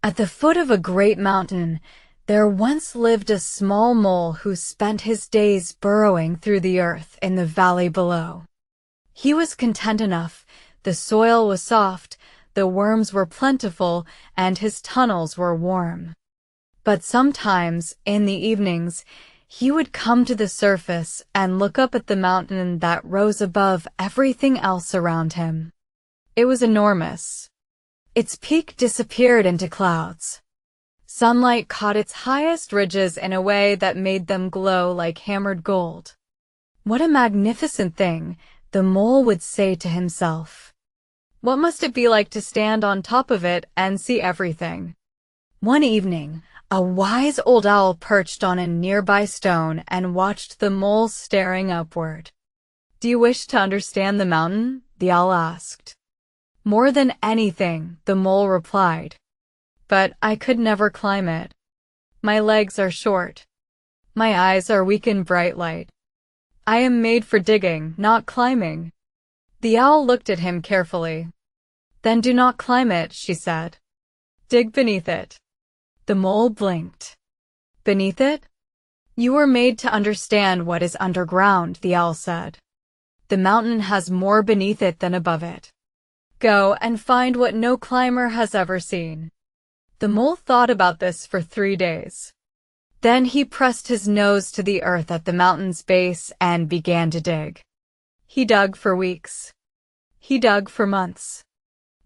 At the foot of a great mountain, there once lived a small mole who spent his days burrowing through the earth in the valley below. He was content enough. The soil was soft, the worms were plentiful, and his tunnels were warm. But sometimes, in the evenings, he would come to the surface and look up at the mountain that rose above everything else around him. It was enormous. Its peak disappeared into clouds. Sunlight caught its highest ridges in a way that made them glow like hammered gold. "What a magnificent thing," the mole would say to himself. "What must it be like to stand on top of it and see everything?" One evening, a wise old owl perched on a nearby stone and watched the mole staring upward. "Do you wish to understand the mountain?" the owl asked. "More than anything," the mole replied. "But I could never climb it. My legs are short. My eyes are weak in bright light. I am made for digging, not climbing." The owl looked at him carefully. "Then do not climb it," she said. "Dig beneath it." The mole blinked. "Beneath it? You were made to understand what is underground," the owl said. "The mountain has more beneath it than above it. Go and find what no climber has ever seen." The mole thought about this for 3 days. Then he pressed his nose to the earth at the mountain's base and began to dig. He dug for weeks. He dug for months.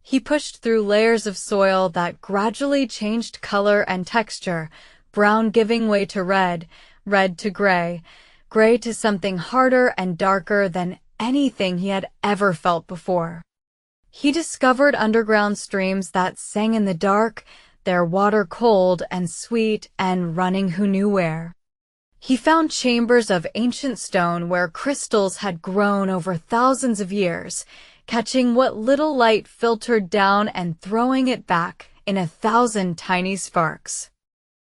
He pushed through layers of soil that gradually changed color and texture, brown giving way to red, red to gray, gray to something harder and darker than anything he had ever felt before. He discovered underground streams that sang in the dark, their water cold and sweet and running who knew where. He found chambers of ancient stone where crystals had grown over thousands of years, catching what little light filtered down and throwing it back in 1,000 tiny sparks.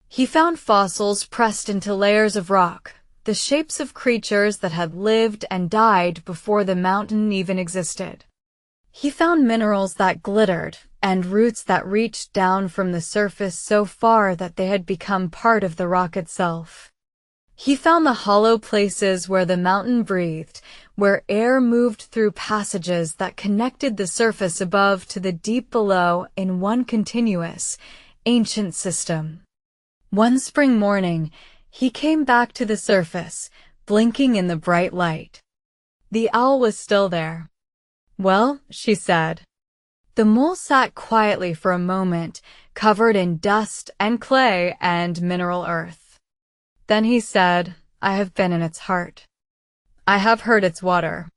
He found fossils pressed into layers of rock, the shapes of creatures that had lived and died before the mountain even existed. He found minerals that glittered and roots that reached down from the surface so far that they had become part of the rock itself. He found the hollow places where the mountain breathed, where air moved through passages that connected the surface above to the deep below in one continuous, ancient system. One spring morning, he came back to the surface, blinking in the bright light. The owl was still there. "Well," she said. The mole sat quietly for a moment, covered in dust and clay and mineral earth. Then he said, "I have been in its heart. I have heard its water.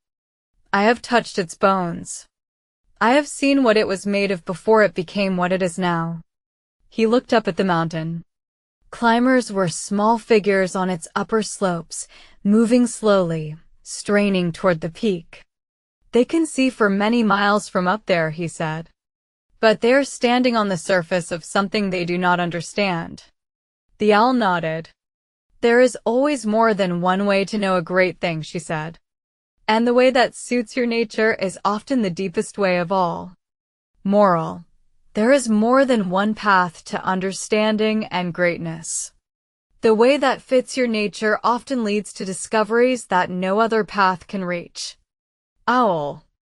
I have touched its bones. I have seen what it was made of before it became what it is now." He looked up at the mountain. Climbers were small figures on its upper slopes, moving slowly, straining toward the peak. "They can see for many miles from up there," he said. "But they are standing on the surface of something they do not understand." The owl nodded. "There is always more than one way to know a great thing," she said. "And the way that suits your nature is often the deepest way of all." Moral: there is more than one path to understanding and greatness. The way that fits your nature often leads to discoveries that no other path can reach. Owl.